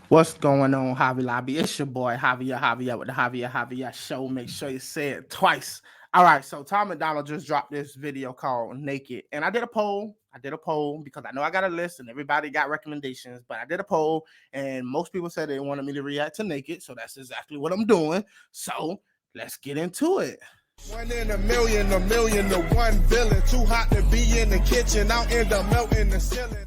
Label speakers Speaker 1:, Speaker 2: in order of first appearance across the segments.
Speaker 1: What's going on, Javier Lobby? It's your boy Javier with the Javier Show. Make sure you say it twice. All right, so Tom Macdonald just dropped this video called Naked. And I did a poll. Because I know I got a list and everybody got recommendations, but I did a poll and most people said they wanted me to react to Naked. So that's exactly what I'm doing. So let's get into it.
Speaker 2: 1 in a million to one villain. Too hot to be in the kitchen. I'll end up melting the ceiling.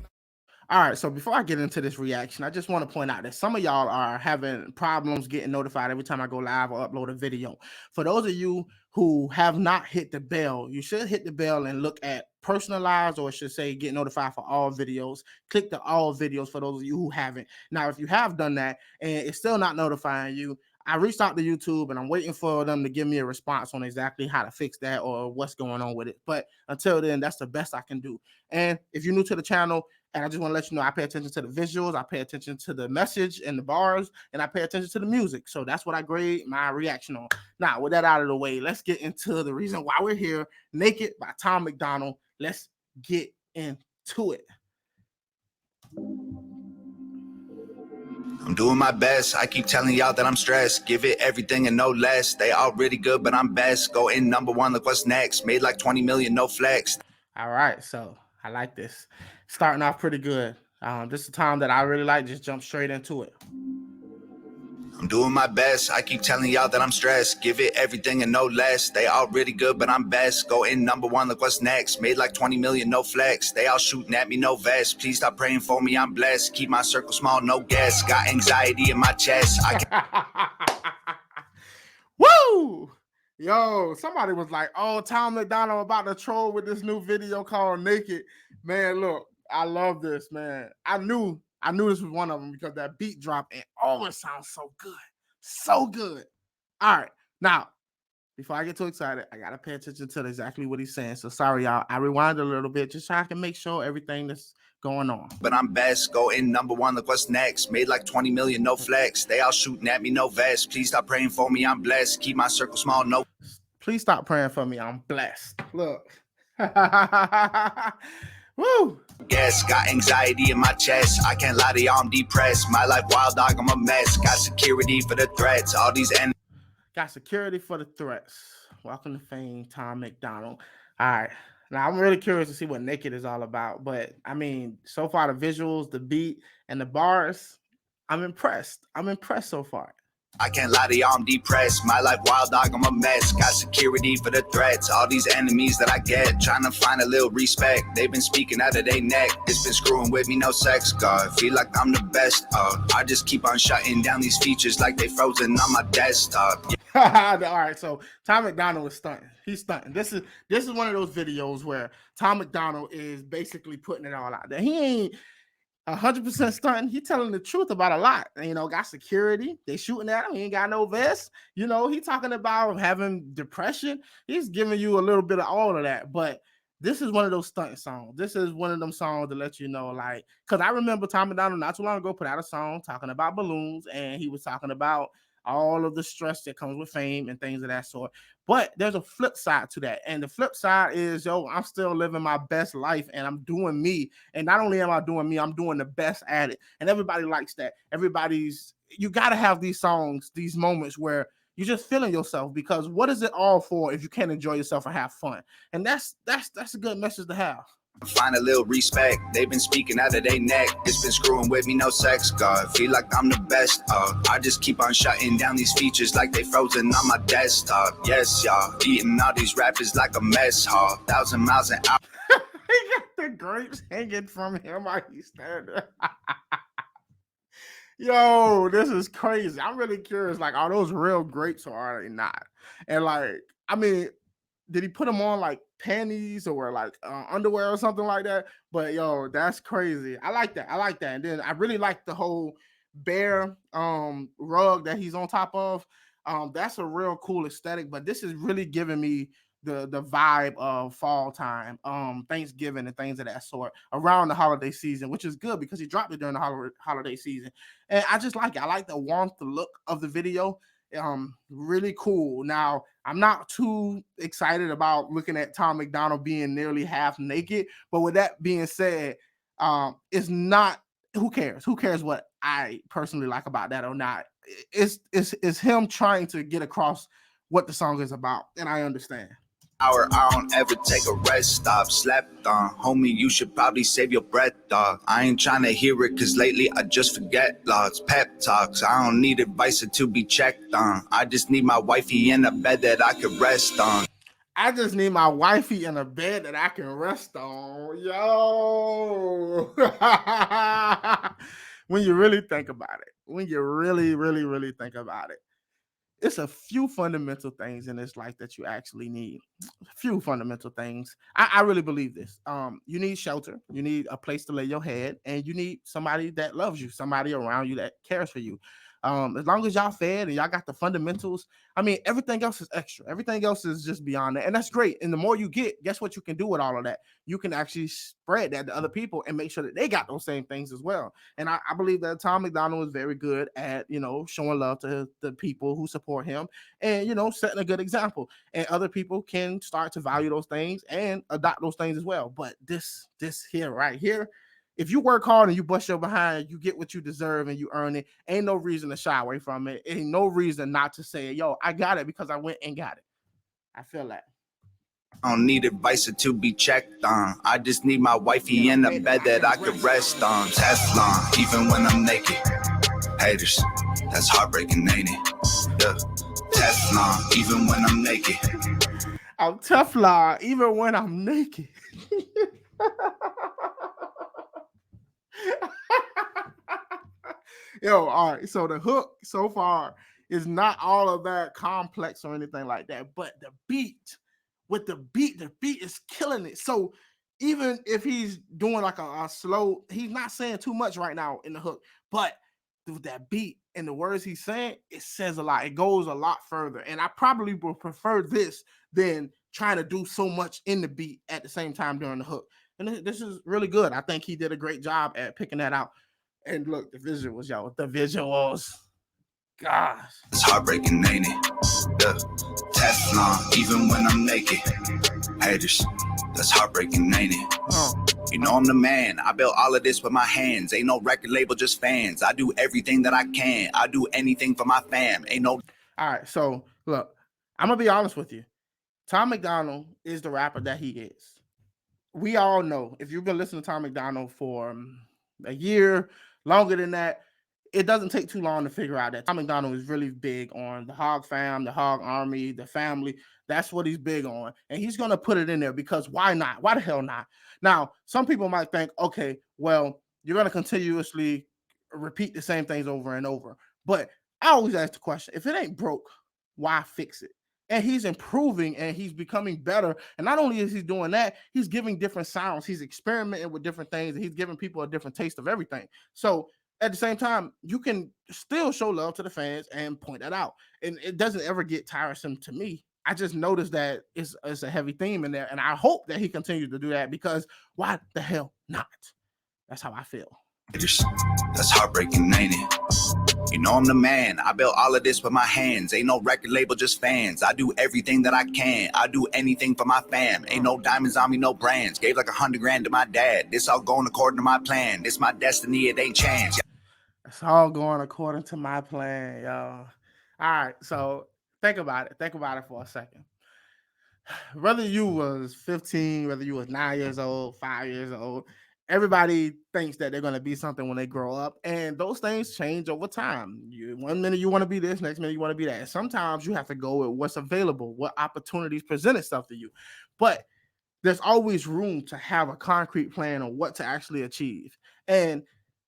Speaker 1: All right, so before I get into this reaction, I just want to point out that some of y'all are having problems getting notified every time I go live or upload a video. For those of you who have not hit the bell, you should hit the bell and look at personalized, or it should say get notified for all videos. Click the all videos for those of you who haven't. Now, if you have done that and it's still not notifying you, I reached out to YouTube and I'm waiting for them to give me a response on exactly how to fix that or what's going on with it. But until then, that's the best I can do. And if you're new to the channel, and I just want to let you know, I pay attention to the visuals, I pay attention to the message and the bars, and I pay attention to the music. So that's what I grade my reaction on. Now, with that out of the way, let's get into the reason why we're here. Naked by Tom Macdonald. Let's get into it.
Speaker 3: I'm doing my best. I keep telling y'all that I'm stressed. Give it everything and no less. They all really good, but I'm best. Go in #1, look what's next. Made like 20 million, no flex.
Speaker 1: All right, so I like this. Starting off pretty good. This is a time that I really like. Just jump straight into it.
Speaker 3: I'm doing my best. I keep telling y'all that I'm stressed. Give it everything and no less. They all really good, but I'm best. Go in #1, look what's next. Made like 20 million, no flex. They all shooting at me, no vest. Please stop praying for me, I'm blessed. Keep my circle small, no guess. Got anxiety in my chest.
Speaker 1: Woo! Yo, somebody was like, oh, Tom Macdonald about to troll with this new video called Naked. Man, look, I love this, man. I knew this was one of them because that beat drop and always sounds so good. So good. All right. Now, before I get too excited, I got to pay attention to exactly what he's saying. So sorry, y'all. I rewind a little bit just so I can make sure everything that's going on.
Speaker 3: But I'm best. Go in #1, look what's next. Made like 20 million, no flex. They all shooting at me, no vest. Please stop praying for me, I'm blessed. Keep my circle small, no.
Speaker 1: Please stop praying for me, I'm blessed. Look. Woo!
Speaker 3: Yes, got anxiety in my chest. I can't lie to y'all, I'm depressed. My life wild dog, I'm a mess. Got security for the threats. All these enemies.
Speaker 1: Got security for the threats. Welcome to fame, Tom Macdonald. All right. Now, I'm really curious to see what Naked is all about. But, I mean, so far, the visuals, the beat, and the bars, I'm impressed. I'm impressed so far.
Speaker 3: I can't lie to y'all, I'm depressed. My life wild dog, I'm a mess. Got security for the threats. All these enemies that I get. Trying to find a little respect. They've been speaking out of their neck. It's been screwing with me, no sex, God. Feel like I'm the best. I just keep on shutting down these features like they frozen on my desktop.
Speaker 1: All right, so Tom Macdonald is stunting. He's stunting. This is one of those videos where Tom Macdonald is basically putting it all out there. He ain't 100% stunting. He telling the truth about a lot. You know, got security. They shooting at him. He ain't got no vest. You know, he talking about having depression. He's giving you a little bit of all of that. But this is one of those stunting songs. This is one of them songs to let you know, like, because I remember Tom Macdonald not too long ago put out a song talking about balloons, and he was talking about all of the stress that comes with fame and things of that sort. But there's a flip side to that. And the flip side is, yo, I'm still living my best life and I'm doing me. And not only am I doing me, I'm doing the best at it. And everybody likes that. You got to have these songs, these moments where you're just feeling yourself, because what is it all for if you can't enjoy yourself and have fun? And that's a good message to have.
Speaker 3: Find a little respect. They've been speaking out of their neck. It's been screwing with me, no sex, God. Feel like I'm the best. I just keep on shutting down these features like they frozen on my desktop. Yes, y'all. Eating all these rappers like a mess hall. 1,000 miles an hour.
Speaker 1: He got the grapes hanging from him while he's standing. Yo, this is crazy. I'm really curious. Like, are those real grapes or are they not? And like, I mean, did he put them on like panties or like underwear or something like that? But yo, that's crazy. I like that. And then I really like the whole bear rug that he's on top of. That's a real cool aesthetic. But this is really giving me the vibe of fall time, Thanksgiving and things of that sort around the holiday season, which is good because he dropped it during the holiday season. And I just like it. I like the warmth, the look of the video. Really cool. Now, I'm not too excited about looking at Tom Macdonald being nearly half naked, but with that being said, it's not, who cares what I personally like about that or not. It's him trying to get across what the song is about, and I understand.
Speaker 3: I don't ever take a rest stop. Slept on, homie, you should probably save your breath, dog. I ain't trying to hear it, cause lately I just forget lots. Pep talks, I don't need advice to be checked on. I just need my wifey in a bed that I could rest on.
Speaker 1: I just need my wifey in a bed that I can rest on. Yo. When you really think about it, when you really, really, really think about it, it's a few fundamental things in this life that you actually need. A few fundamental things. I really believe this. You need shelter, you need a place to lay your head, and you need somebody that loves you, somebody around you that cares for you. As long as y'all fed and y'all got the fundamentals, I mean, everything else is extra. Everything else is just beyond that. And that's great. And the more you get, guess what you can do with all of that? You can actually spread that to other people and make sure that they got those same things as well. And I believe that Tom Macdonald is very good at, showing love to the people who support him and, setting a good example. And other people can start to value those things and adopt those things as well. But this here, right here, if you work hard and you bust your behind, you get what you deserve and you earn it. Ain't no reason to shy away from it. Ain't no reason not to say, yo, I got it because I went and got it. I feel that.
Speaker 3: I don't need advice to be checked on. I just need my wifey in a bed that I could rest on. Teflon, even when I'm naked. Haters, that's heartbreaking, ain't it? Yeah. Teflon, even when I'm naked.
Speaker 1: I'm Teflon, even when I'm naked. Yo, all right. So the hook so far is not all of that complex or anything like that, but the beat the beat is killing it. So even if he's doing like a slow, he's not saying too much right now in the hook, but with that beat and the words he's saying, it says a lot. It goes a lot further. And I probably would prefer this than trying to do so much in the beat at the same time during the hook. And this is really good. I think he did a great job at picking that out. And look, the visuals, y'all. The visuals. Gosh.
Speaker 3: It's heartbreaking, ain't it? Yeah. Teflon, even when I'm naked. Haters, that's heartbreaking, ain't it? You know I'm the man. I built all of this with my hands. Ain't no record label, just fans. I do everything that I can. I do anything for my fam. Ain't no...
Speaker 1: All right, so look, I'm going to be honest with you. Tom Macdonald is the rapper that he is. We all know, if you've been listening to Tom Macdonald for a year, longer than that, it doesn't take too long to figure out that Tom Macdonald is really big on the Hog fam, the Hog army, the family. That's what he's big on. And he's going to put it in there because why not? Why the hell not? Now, some people might think, okay, well, you're going to continuously repeat the same things over and over. But I always ask the question, if it ain't broke, why fix it? And he's improving and he's becoming better. And not only is he doing that, he's giving different sounds. He's experimenting with different things and he's giving people a different taste of everything. So at the same time, you can still show love to the fans and point that out. And it doesn't ever get tiresome to me. I just noticed that it's a heavy theme in there. And I hope that he continues to do that because why the hell not? That's how I feel.
Speaker 3: That's heartbreaking, ain't it? You know I'm the man. I built all of this with my hands. Ain't no record label, just fans. I do everything that I can. I do anything for my fam. Ain't no diamonds on me, no brands. Gave like $100 grand to my dad. This all going according to my plan. This my destiny, it ain't chance.
Speaker 1: It's all going according to my plan, y'all. All right, so think about it. Think about it for a second. Whether you was 15, whether you was 9 years old, 5 years old, everybody thinks that they're going to be something when they grow up, and those things change over time. One minute you want to be this, next minute you want to be that. And sometimes you have to go with what's available, what opportunities present itself to you. But there's always room to have a concrete plan on what to actually achieve. And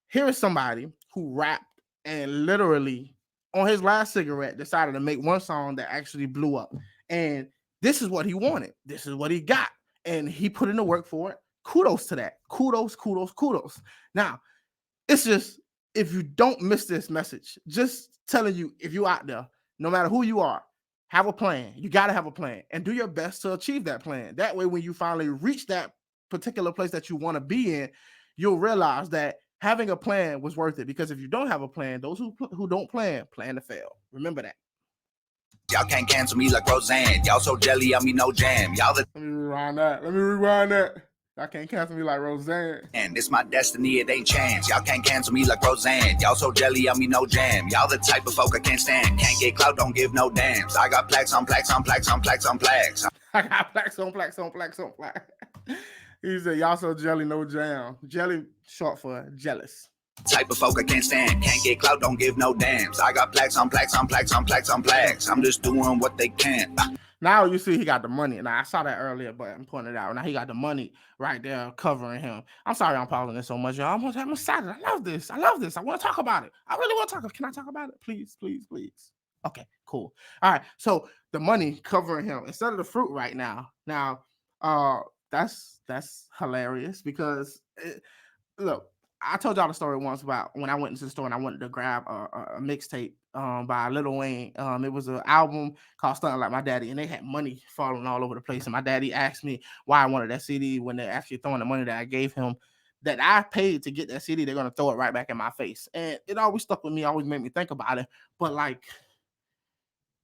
Speaker 1: here is somebody who rapped and literally on his last cigarette decided to make one song that actually blew up. And this is what he wanted. This is what he got. And he put in the work for it. Kudos to that. Kudos. Now, it's just, if you don't miss this message, just telling you, if you out there, no matter who you are, have a plan. You got to have a plan and do your best to achieve that plan. That way, when you finally reach that particular place that you want to be in, you'll realize that having a plan was worth it. Because if you don't have a plan, those who don't plan to fail. Remember that.
Speaker 3: Y'all can't cancel me like Roseanne. Y'all so jelly, I mean no jam. Y'all the...
Speaker 1: Let me rewind that. Y'all can't cancel me like Roseanne.
Speaker 3: And it's my destiny, it ain't chance. Y'all can't cancel me like Roseanne. Y'all so jelly, I mean no jam. Y'all the type of folk I can't stand. Can't get clout, don't give no damns. I got plaques on plaques on plaques on plaques on plaques.
Speaker 1: I got plaques on plaques on plaques on plaques. He said, y'all so jelly, no jam. Jelly, short for jealous.
Speaker 3: Type of folk I can't stand. Can't get clout, don't give no damns. I got plaques on plaques on plaques on plaques on plaques. I'm just doing what they can.
Speaker 1: Now you see he got the money. Now I saw that earlier, but I'm pointing it out. Now he got the money right there covering him. I'm sorry I'm pausing this so much, y'all. I'm excited. I love this. I love this. I want to talk about it. I really want to talk. Can I talk about it? Please, please, please. Okay, cool. All right. So the money covering him instead of the fruit right now. Now, that's hilarious because look, I told y'all the story once about when I went into the store and I wanted to grab a mixtape by Lil Wayne. It was an album called Stuntin' Like My Daddy, and they had money falling all over the place. And my daddy asked me why I wanted that CD when they're actually throwing the money that I gave him, that I paid to get that CD. They're gonna throw it right back in my face, and it always stuck with me. Always made me think about it. But like,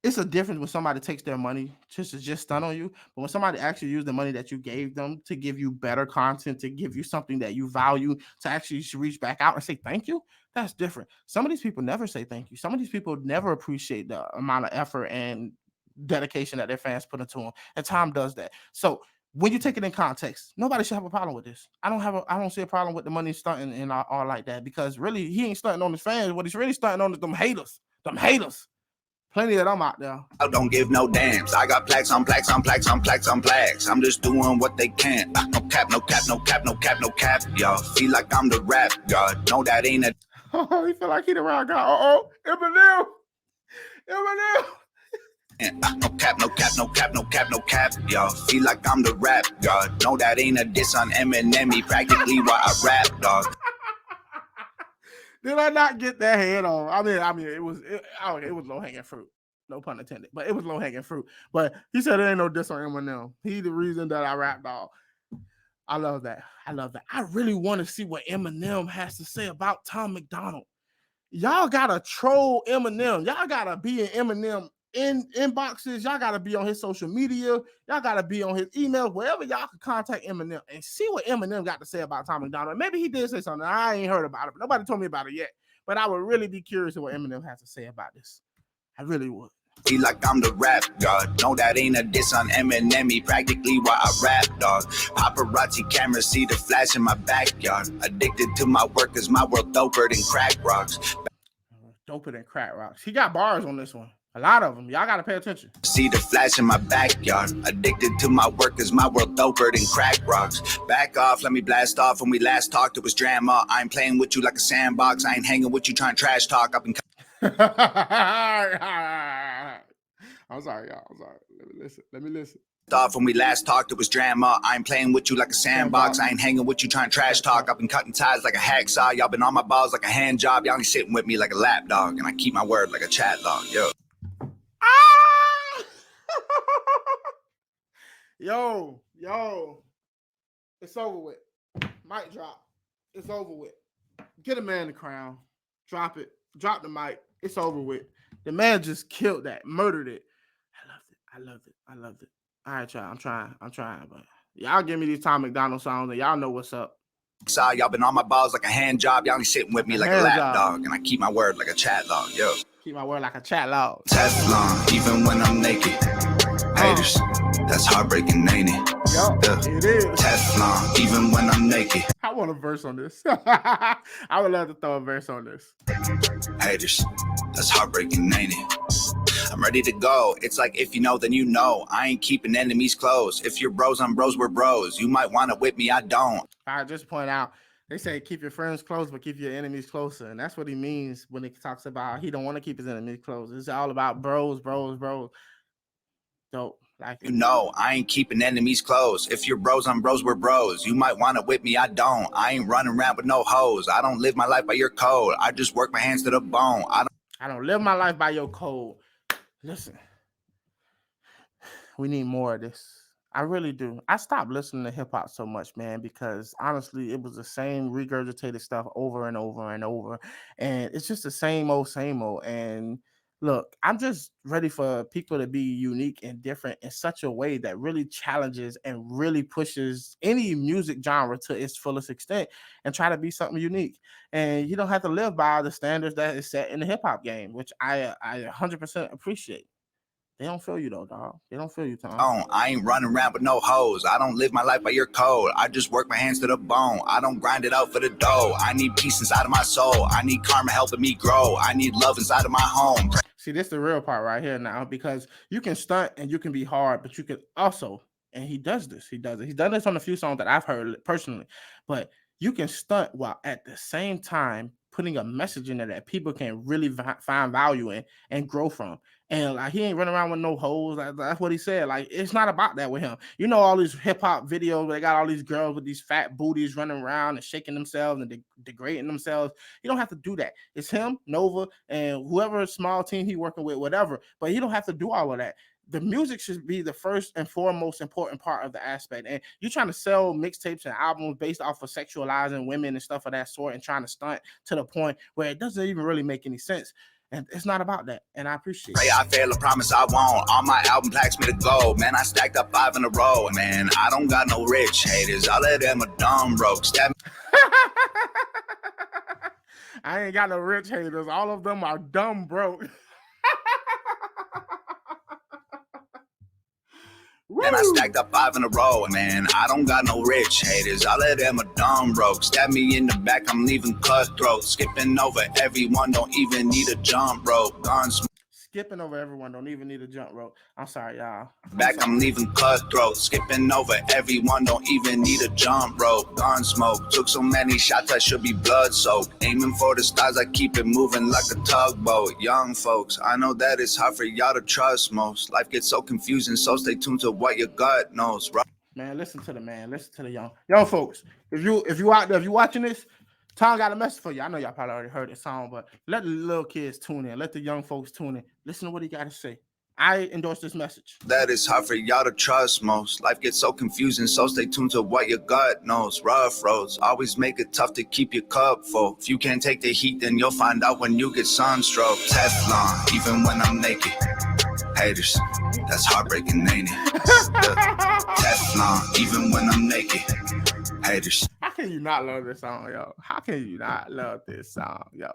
Speaker 1: it's a difference when somebody takes their money to just stun on you, but when somebody actually used the money that you gave them to give you better content, to give you something that you value, to actually reach back out and say thank you, that's different. Some of these people never say thank you. Some of these people never appreciate the amount of effort and dedication that their fans put into them, and time does that. So when you take it in context, nobody should have a problem with this. I don't see a problem with the money stunting and all like that, because really he ain't stunting on his fans. What he's really stunting on is them haters. Them haters. Plenty of them out there.
Speaker 3: I don't give no damns. I got plaques on plaques on plaques on plaques on plaques. I'm just doing what they can. No cap, no cap, no cap, no cap, no cap. Y'all feel like I'm the rap god. No, that ain't a.
Speaker 1: Oh, he feel like he the rap god. Eminem.
Speaker 3: And no cap, no cap, no cap, no cap, no cap. Y'all feel like I'm the rap god. No, that ain't a diss on Eminem. He practically why I rap, dog.
Speaker 1: Did I not get that head on? I mean, it was low hanging fruit. No pun intended, but it was low hanging fruit. But he said there ain't no diss on Eminem. He the reason that I rap, dog. I love that. I really want to see what Eminem has to say about Tom Macdonald. Y'all gotta troll Eminem. Y'all gotta be in Eminem inboxes. Y'all gotta be on his social media. Y'all gotta be on his email, wherever y'all can contact Eminem and see what Eminem got to say about Tom Macdonald. Maybe he did say something. I ain't heard about it, but nobody told me about it yet. But I would really be curious what Eminem has to say about this. I really would.
Speaker 3: Feel like I'm the rap god. No, that ain't a diss on Eminem. He practically why I rap, dog. Paparazzi cameras see the flash in my backyard. Addicted to my work cause my world doper than crack rocks.
Speaker 1: Doper than crack rocks. He got bars on this one. A lot of them. Y'all gotta pay attention.
Speaker 3: See the flash in my backyard. Addicted to my work cause my world doper than crack rocks. Back off, let me blast off. When we last talked, it was drama. I ain't playing with you like a sandbox. I ain't hanging with you trying to trash talk. I've been
Speaker 1: I'm sorry, y'all. I'm sorry. Let me listen.
Speaker 3: Off when we last talked, it was drama. I ain't playing with you like a sandbox. I ain't hanging with you trying to trash talk. I've been cutting ties like a hacksaw. Y'all been on my balls like a hand job. Y'all ain't sitting with me like a lap dog. And I keep my word like a chat log. Yo.
Speaker 1: Yo. It's over with. Mic drop. It's over with. Get a man the crown. Drop it. Drop the mic. It's over with. The man just killed that. Murdered it. I loved it. All right, y'all. I'm trying. But y'all give me these Tom Macdonald songs and y'all know what's up.
Speaker 3: Y'all been on my balls like a hand job. Y'all ain't sitting with me like a lap dog. And I keep my word like a chat log. Yo.
Speaker 1: Keep my word like a chat log.
Speaker 3: Teflon, even when I'm naked. Haters, that's heartbreaking, ain't it?
Speaker 1: Yo, it is.
Speaker 3: Teflon, even when I'm naked.
Speaker 1: I want a verse on this. I would love to throw a verse on this.
Speaker 3: Haters, that's heartbreaking, ain't it? I'm ready to go. It's like if you know, then you know. I ain't keeping enemies close. If you're bros, I'm bros, we're bros. You might want to whip me, I don't.
Speaker 1: I just point out, they say keep your friends close, but keep your enemies closer. And that's what he means when he talks about he don't want to keep his enemies close. It's all about bros. Dope. Like
Speaker 3: you know, I ain't keeping enemies close. If you're bros, I'm bros, we're bros. You might want to whip me, I don't. I ain't running around with no hoes. I don't live my life by your code. I just work my hands to the bone.
Speaker 1: I don't live my life by your code. Listen, we need more of this. I really do. I stopped listening to hip hop so much, man, because honestly, it was the same regurgitated stuff over and over and over. And it's just the same old. And Look, I'm just ready for people to be unique and different in such a way that really challenges and really pushes any music genre to its fullest extent and try to be something unique. And you don't have to live by the standards that is set in the hip hop game, which I 100% appreciate. They don't feel you though, dog. They don't feel you, Tom.
Speaker 3: I ain't running around with no hoes. I don't live my life by your code. I just work my hands to the bone. I don't grind it out for the dough. I need peace inside of my soul. I need karma helping me grow. I need love inside of my home.
Speaker 1: See, this is the real part right here now, because you can stunt and you can be hard, but you can also, and he does this, he does it. He's done this on a few songs that I've heard personally, but you can stunt while at the same time putting a message in there that people can really find value in and grow from. And like, he ain't running around with no hoes. That's what he said. Like, it's not about that with him. You know, all these hip hop videos where they got all these girls with these fat booties running around and shaking themselves and degrading themselves. You don't have to do that. It's him, Nova, and whoever small team he working with, whatever. But you don't have to do all of that. The music should be the first and foremost important part of the aspect. And you're trying to sell mixtapes and albums based off of sexualizing women and stuff of that sort and trying to stunt to the point where it doesn't even really make any sense. And it's not about that. And I appreciate it.
Speaker 3: I fail, I promise I won't. On my album plaques me to gold. Man, I stacked up 5 in a row. Man, I don't got no rich haters. All of them are dumb broke.
Speaker 1: I ain't got no rich haters. All of them are dumb broke.
Speaker 3: And I stacked up 5 in a row. Man, I don't got no rich haters. All of them are dumb broke. Stab me in the back, I'm leaving cutthroat. Skipping over everyone, don't even need a jump rope. Guns.
Speaker 1: Skipping over everyone, don't even need a jump rope. I'm sorry, y'all.
Speaker 3: I'm leaving cutthroat. Skipping over everyone, don't even need a jump rope. Gun smoke. Took so many shots, I should be blood soaked. Aiming for the stars, I keep it moving like a tugboat. Young folks, I know that it's hard for y'all to trust most. Life gets so confusing, so stay tuned to what your gut knows.
Speaker 1: Man, listen to the man. Listen to the young folks. If you out there, if you watching this, Tom got a message for you. I know y'all probably already heard the song, but let the little kids tune in. Let the young folks tune in. Listen to what he got to say. I endorse this message.
Speaker 3: That is hard for y'all to trust most. Life gets so confusing, so stay tuned to what your gut knows. Rough roads always make it tough to keep your cup full. If you can't take the heat, then you'll find out when you get sunstroke. Teflon, even when I'm naked. Haters, that's heartbreaking, ain't it? Teflon, even when I'm naked. Haters.
Speaker 1: How can you not love this song, yo? How can you not love this song, yo?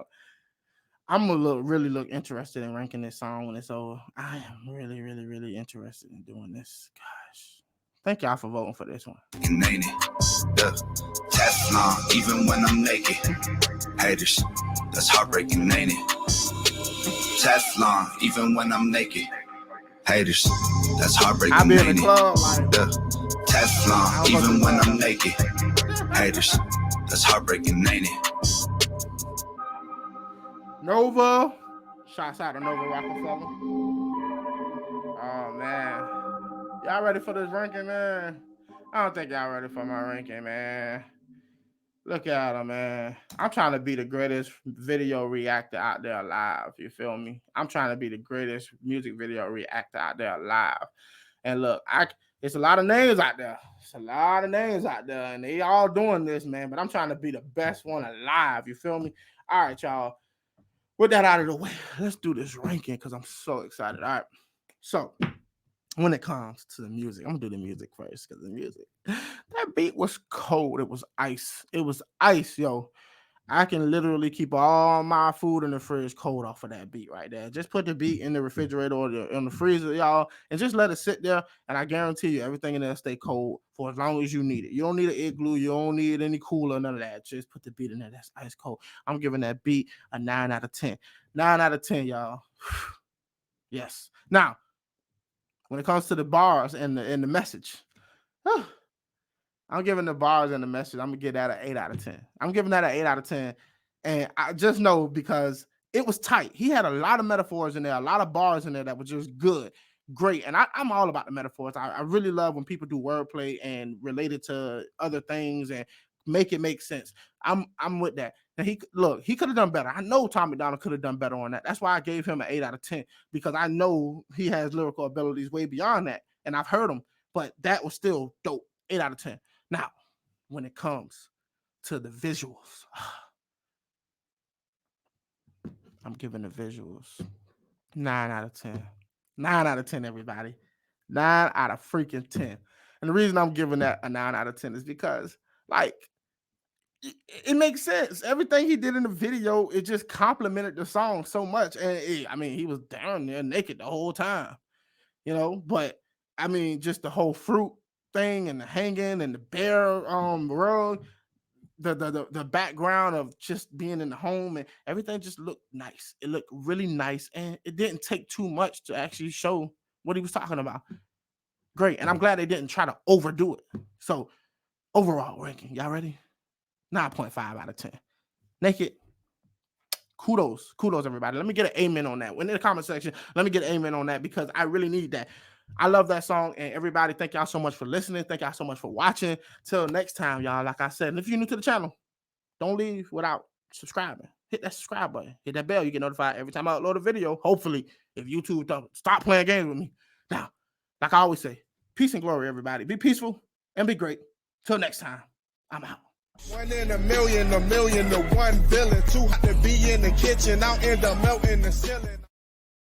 Speaker 1: I'm gonna really look interested in ranking this song when it's over. I am really interested in doing this. Gosh, thank y'all for voting for this one.
Speaker 3: Ain't it? Teflon, even when I'm naked. Haters, that's heartbreaking, ain't it? Teflon, even when I'm naked. Haters, that's heartbreaking,
Speaker 1: I be in
Speaker 3: ain't
Speaker 1: the
Speaker 3: it?
Speaker 1: club like
Speaker 3: Teflon, even when I'm naked. Haters, that's heartbreaking, ain't it?
Speaker 1: Nova. Shouts out to Nova Rockefeller. Oh man. Y'all ready for this ranking, man? I don't think y'all ready for my ranking, man. Look at him, man. I'm trying to be the greatest video reactor out there alive. You feel me? I'm trying to be the greatest music video reactor out there alive. And look, it's a lot of names out there. It's a lot of names out there, and they all doing this, man. But I'm trying to be the best one alive. You feel me? All right, y'all. With that out of the way, let's do this ranking because I'm so excited. All right. So when it comes to the music, I'm gonna do the music first because the music, that beat was cold. It was ice. It was ice, yo. I can literally keep all my food in the fridge cold off of that beat right there. Just put the beat in the refrigerator or in the freezer, y'all, and just let it sit there. And I guarantee you, everything in there stay cold for as long as you need it. You don't need an igloo. You don't need any cooler, none of that. Just put the beat in there. That's ice cold. I'm giving that beat a 9 out of 10. 9 out of 10, y'all. Yes. Now, when it comes to the bars and the message, I'm giving the bars and the message, I'm gonna give that an 8 out of 10. I'm giving that an 8 out of 10. And I just know because it was tight. He had a lot of metaphors in there, a lot of bars in there that were just good, great. And I'm all about the metaphors. I really love when people do wordplay and relate it to other things and make it make sense. I'm with that. And he could have done better. I know Tom Macdonald could have done better on that. That's why I gave him an 8 out of 10, because I know he has lyrical abilities way beyond that. And I've heard him, but that was still dope. 8 out of 10. Now, when it comes to the visuals, I'm giving the visuals 9 out of 10. 9 out of 10, everybody. 9 out of freaking 10. And the reason I'm giving that a 9 out of 10 is because, like, it makes sense. Everything he did in the video, it just complimented the song so much. And I mean, he was down there naked the whole time, you know. But I mean, just the whole fruit thing and the hanging and the bear rug, the background of just being in the home and everything just looked nice. It looked really nice, and it didn't take too much to actually show what he was talking about. Great, and I'm glad they didn't try to overdo it. So overall ranking, y'all ready? 9.5 out of 10. Naked. Kudos, everybody. Let me get an amen on that. In the comment section, let me get an amen on that because I really need that. I love that song, and everybody, thank y'all so much for listening. Thank y'all so much for watching. Till next time, y'all. Like I said, and if you're new to the channel, don't leave without subscribing. Hit that subscribe button. Hit that bell. You get notified every time I upload a video. Hopefully, if YouTube don't stop playing games with me. Now, like I always say, peace and glory, everybody. Be peaceful and be great. Till next time, I'm out.
Speaker 2: 1 in a million to 1 villain. Too hot to be in the kitchen, I'll end up melting the ceiling.